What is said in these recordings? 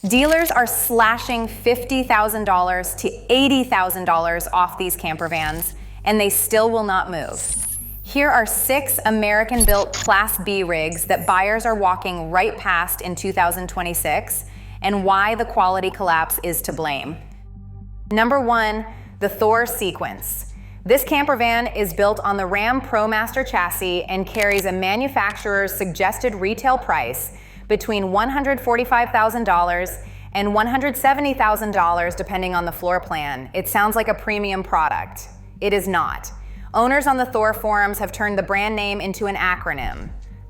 Dealers are slashing $50,000 to $80,000 off these camper vans, and they still will not move. Here are 6 American-built Class B rigs that buyers are walking right past in 2026, and why the quality collapse is to blame. Number 1, the Thor Sequence. This camper van is built on the Ram ProMaster chassis and carries a manufacturer's suggested retail price between $145,000 and $170,000 depending on the floor plan. It sounds like a premium product. It is not. Owners on the Thor forums have turned the brand name into an acronym,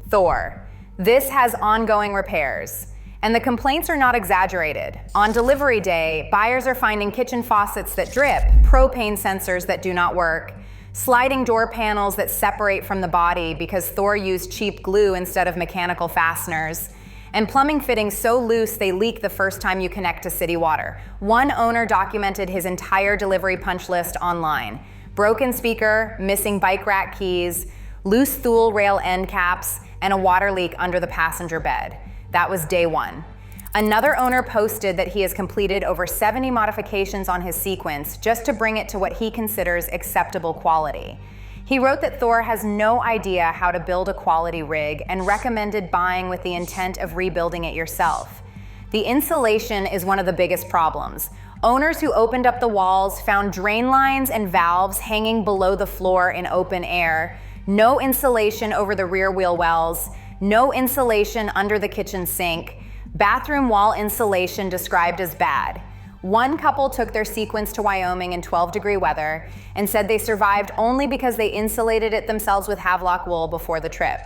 Thor. This has ongoing repairs, and the complaints are not exaggerated. On delivery day, buyers are finding kitchen faucets that drip, propane sensors that do not work, sliding door panels that separate from the body because Thor used cheap glue instead of mechanical fasteners, and plumbing fittings so loose they leak the first time you connect to city water. One owner documented his entire delivery punch list online. Broken speaker, missing bike rack keys, loose thule rail end caps, and a water leak under the passenger bed. That was day 1. Another owner posted that he has completed over 70 modifications on his Sequence just to bring it to what he considers acceptable quality. He wrote that Thor has no idea how to build a quality rig and recommended buying with the intent of rebuilding it yourself. The insulation is one of the biggest problems. Owners who opened up the walls found drain lines and valves hanging below the floor in open air, no insulation over the rear wheel wells, no insulation under the kitchen sink, bathroom wall insulation described as bad. One couple took their Sequence to Wyoming in 12-degree weather and said they survived only because they insulated it themselves with Havelock wool before the trip.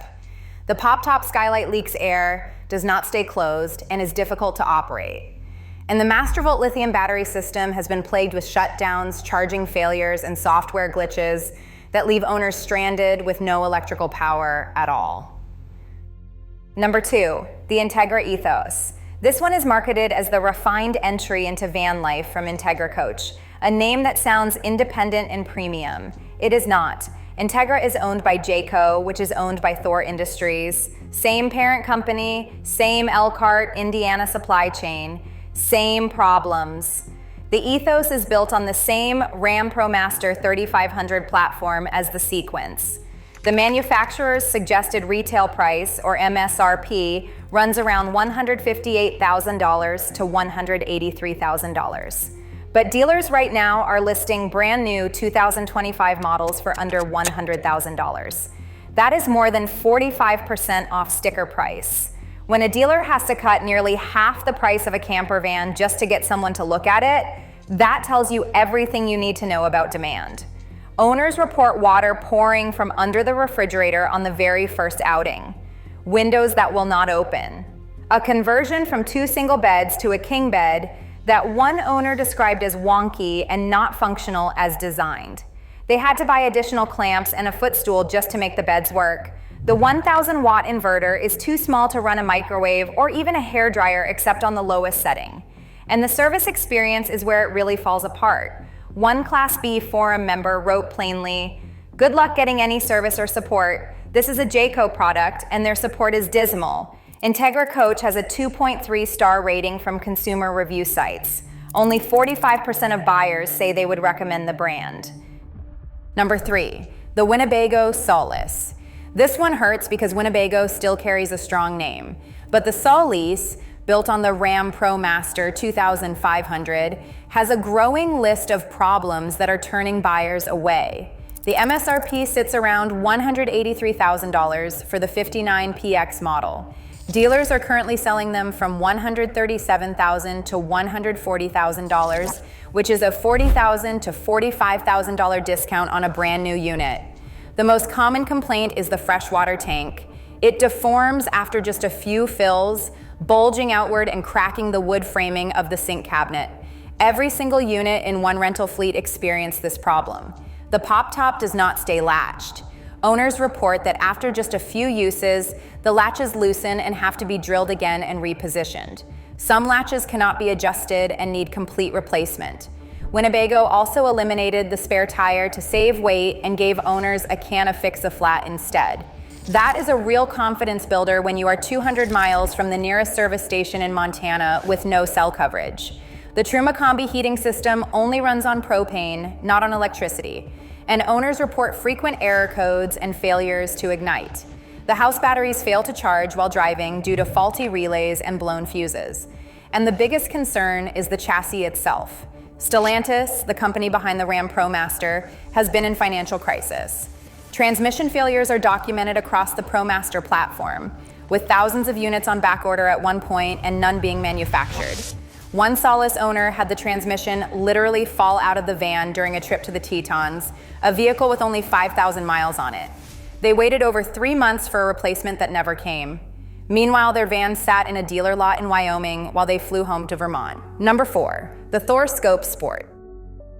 The pop-top skylight leaks air, does not stay closed, and is difficult to operate. And the Mastervolt lithium battery system has been plagued with shutdowns, charging failures, and software glitches that leave owners stranded with no electrical power at all. Number 2, the Integra ethos. This one is marketed as the refined entry into van life from Integra Coach, a name that sounds independent and premium. It is not. Integra is owned by Jayco, which is owned by Thor Industries. Same parent company, same Elkhart, Indiana supply chain, same problems. The ethos is built on the same Ram ProMaster 3500 platform as the Sequence. The manufacturer's suggested retail price, or MSRP, runs around $158,000 to $183,000. But dealers right now are listing brand new 2025 models for under $100,000. That is more than 45% off sticker price. When a dealer has to cut nearly half the price of a camper van just to get someone to look at it, that tells you everything you need to know about demand. Owners report water pouring from under the refrigerator on the very first outing. Windows that will not open. A conversion from 2 single beds to a king bed that one owner described as wonky and not functional as designed. They had to buy additional clamps and a footstool just to make the beds work. The 1,000-watt inverter is too small to run a microwave or even a hairdryer except on the lowest setting. And the service experience is where it really falls apart. One Class B forum member wrote plainly, "Good luck getting any service or support. This is a Jayco product and their support is dismal. Integra Coach has a 2.3-star rating from consumer review sites. Only 45% of buyers say they would recommend the brand." Number 3, the Winnebago Solace. This one hurts because Winnebago still carries a strong name, but the Solace, built on the Ram ProMaster 2500, has a growing list of problems that are turning buyers away. The MSRP sits around $183,000 for the 59PX model. Dealers are currently selling them from $137,000 to $140,000, which is a $40,000 to $45,000 discount on a brand new unit. The most common complaint is the freshwater tank. It deforms after just a few fills, bulging outward and cracking the wood framing of the sink cabinet. Every single unit in one rental fleet experienced this problem. The pop top does not stay latched. Owners report that after just a few uses, the latches loosen and have to be drilled again and repositioned. Some latches cannot be adjusted and need complete replacement. Winnebago also eliminated the spare tire to save weight and gave owners a can of Fix-A-Flat instead. That is a real confidence builder when you are 200 miles from the nearest service station in Montana with no cell coverage. The Truma Combi heating system only runs on propane, not on electricity, and owners report frequent error codes and failures to ignite. The house batteries fail to charge while driving due to faulty relays and blown fuses. And the biggest concern is the chassis itself. Stellantis, the company behind the Ram ProMaster, has been in financial crisis. Transmission failures are documented across the ProMaster platform, with thousands of units on backorder at one point and none being manufactured. One Solace owner had the transmission literally fall out of the van during a trip to the Tetons, a vehicle with only 5,000 miles on it. They waited over 3 months for a replacement that never came. Meanwhile, their van sat in a dealer lot in Wyoming while they flew home to Vermont. Number 4, the Thor Scope Sport.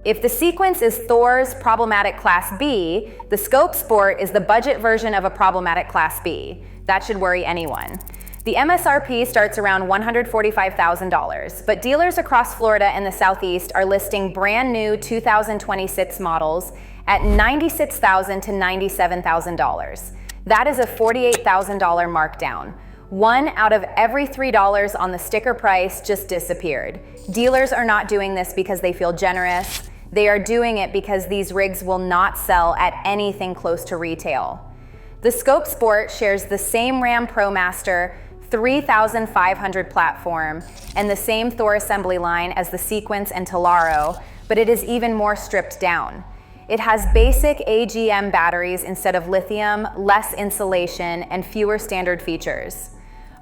If the sequence is Thor's problematic Class B, the Scope Sport is the budget version of a problematic Class B. That should worry anyone. The MSRP starts around $145,000, but dealers across Florida and the Southeast are listing brand new 2026 models at $96,000 to $97,000. That is a $48,000 markdown. 1 out of every $3 on the sticker price just disappeared. Dealers are not doing this because they feel generous. They are doing it because these rigs will not sell at anything close to retail. The Scope Sport shares the same Ram ProMaster 3,500 platform and the same Thor assembly line as the Sequence and Talaro, but it is even more stripped down. It has basic AGM batteries instead of lithium, less insulation, and fewer standard features.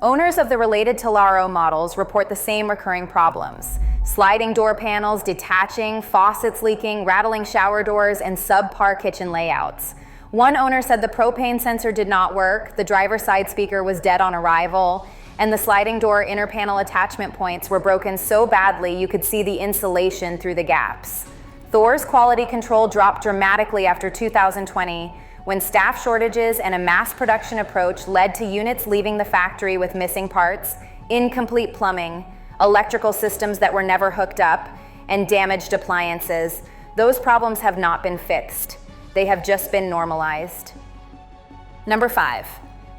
Owners of the related Talaro models report the same recurring problems: sliding door panels detaching, faucets leaking, rattling shower doors, and subpar kitchen layouts. One owner said the propane sensor did not work, the driver's side speaker was dead on arrival, and the sliding door inner panel attachment points were broken so badly you could see the insulation through the gaps. Thor's quality control dropped dramatically after 2020, when staff shortages and a mass production approach led to units leaving the factory with missing parts, incomplete plumbing, electrical systems that were never hooked up, and damaged appliances. Those problems have not been fixed. They have just been normalized. Number 5,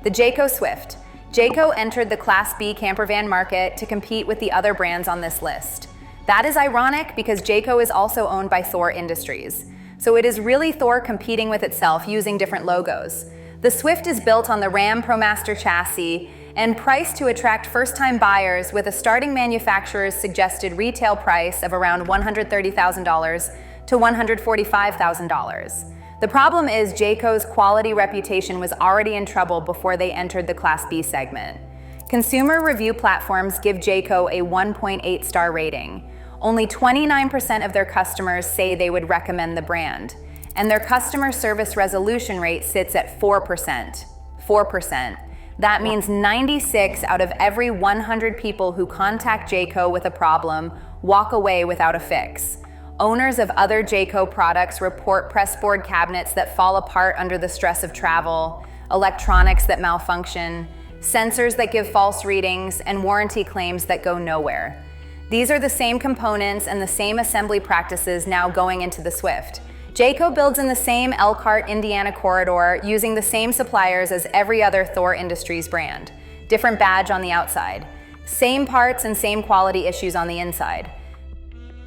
the Jayco Swift. Jayco entered the Class B campervan market to compete with the other brands on this list. That is ironic because Jayco is also owned by Thor Industries. So it is really Thor competing with itself using different logos. The Swift is built on the Ram ProMaster chassis and priced to attract first-time buyers with a starting manufacturer's suggested retail price of around $130,000 to $145,000. The problem is Jayco's quality reputation was already in trouble before they entered the Class B segment. Consumer review platforms give Jayco a 1.8 star rating. Only 29% of their customers say they would recommend the brand, and their customer service resolution rate sits at 4%. 4%. That means 96 out of every 100 people who contact Jayco with a problem walk away without a fix. Owners of other Jayco products report pressboard cabinets that fall apart under the stress of travel, electronics that malfunction, sensors that give false readings, and warranty claims that go nowhere. These are the same components and the same assembly practices now going into the Swift. Jayco builds in the same Elkhart, Indiana corridor using the same suppliers as every other Thor Industries brand. Different badge on the outside. Same parts and same quality issues on the inside.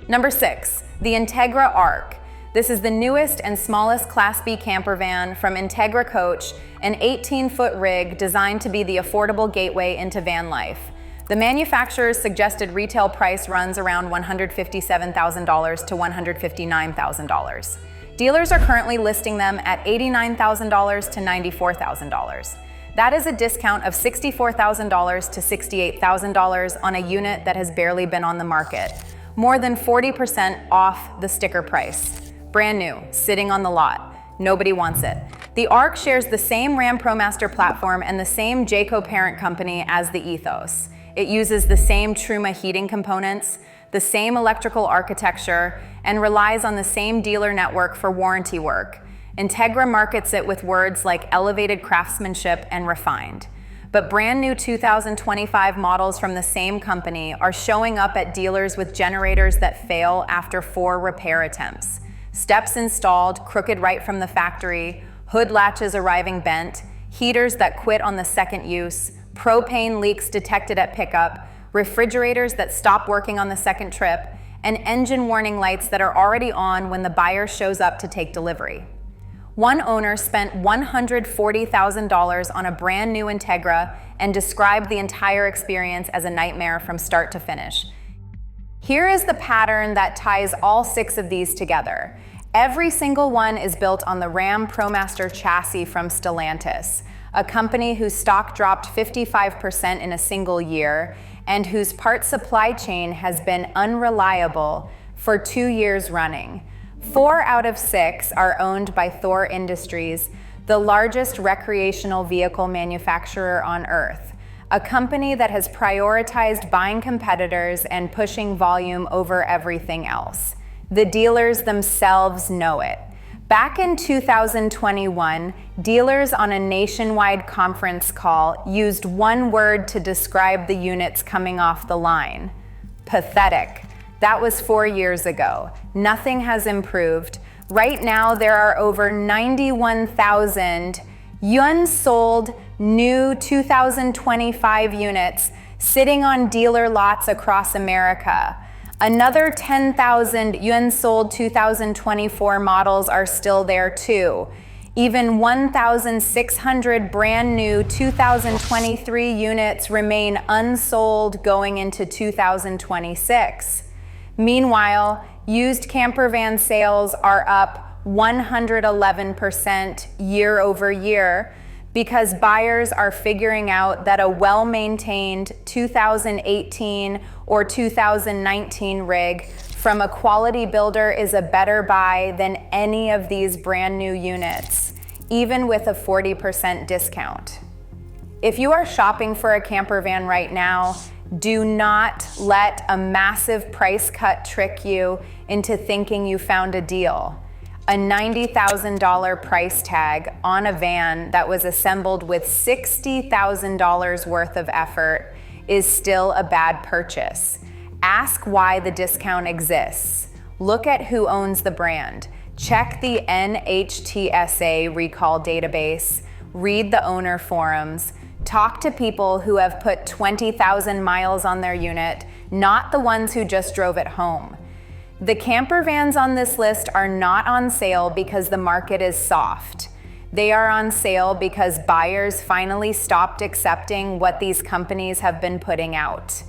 Number 6, the Integra Arc. This is the newest and smallest Class B camper van from Integra Coach, an 18-foot rig designed to be the affordable gateway into van life. The manufacturer's suggested retail price runs around $157,000 to $159,000. Dealers are currently listing them at $89,000 to $94,000. That is a discount of $64,000 to $68,000 on a unit that has barely been on the market. More than 40% off the sticker price. Brand new, sitting on the lot. Nobody wants it. The Arc shares the same Ram ProMaster platform and the same Jayco parent company as the Ethos. It uses the same Truma heating components, the same electrical architecture, and relies on the same dealer network for warranty work. Integra markets it with words like elevated craftsmanship and refined. But brand new 2025 models from the same company are showing up at dealers with generators that fail after 4 repair attempts. Steps installed, crooked right from the factory, hood latches arriving bent, heaters that quit on the second use, propane leaks detected at pickup, refrigerators that stop working on the second trip, and engine warning lights that are already on when the buyer shows up to take delivery. One owner spent $140,000 on a brand new Integra and described the entire experience as a nightmare from start to finish. Here is the pattern that ties all 6 of these together. Every single one is built on the Ram ProMaster chassis from Stellantis, a company whose stock dropped 55% in a single year and whose part supply chain has been unreliable for 2 years running. 4 out of 6 are owned by Thor Industries, the largest recreational vehicle manufacturer on Earth, a company that has prioritized buying competitors and pushing volume over everything else. The dealers themselves know it. Back in 2021, dealers on a nationwide conference call used one word to describe the units coming off the line: pathetic. That was 4 years ago. Nothing has improved. Right now, there are over 91,000 unsold new 2025 units sitting on dealer lots across America. Another 10,000 unsold 2024 models are still there too. Even 1,600 brand new 2023 units remain unsold going into 2026. Meanwhile, used camper van sales are up 111% year over year because buyers are figuring out that a well-maintained 2018 or 2019 rig from a quality builder is a better buy than any of these brand new units, even with a 40% discount. If you are shopping for a camper van right now, do not let a massive price cut trick you into thinking you found a deal. A $90,000 price tag on a van that was assembled with $60,000 worth of effort is still a bad purchase. Ask why the discount exists. Look at who owns the brand. Check the NHTSA recall database. Read the owner forums. Talk to people who have put 20,000 miles on their unit, not the ones who just drove it home. The camper vans on this list are not on sale because the market is soft. They are on sale because buyers finally stopped accepting what these companies have been putting out.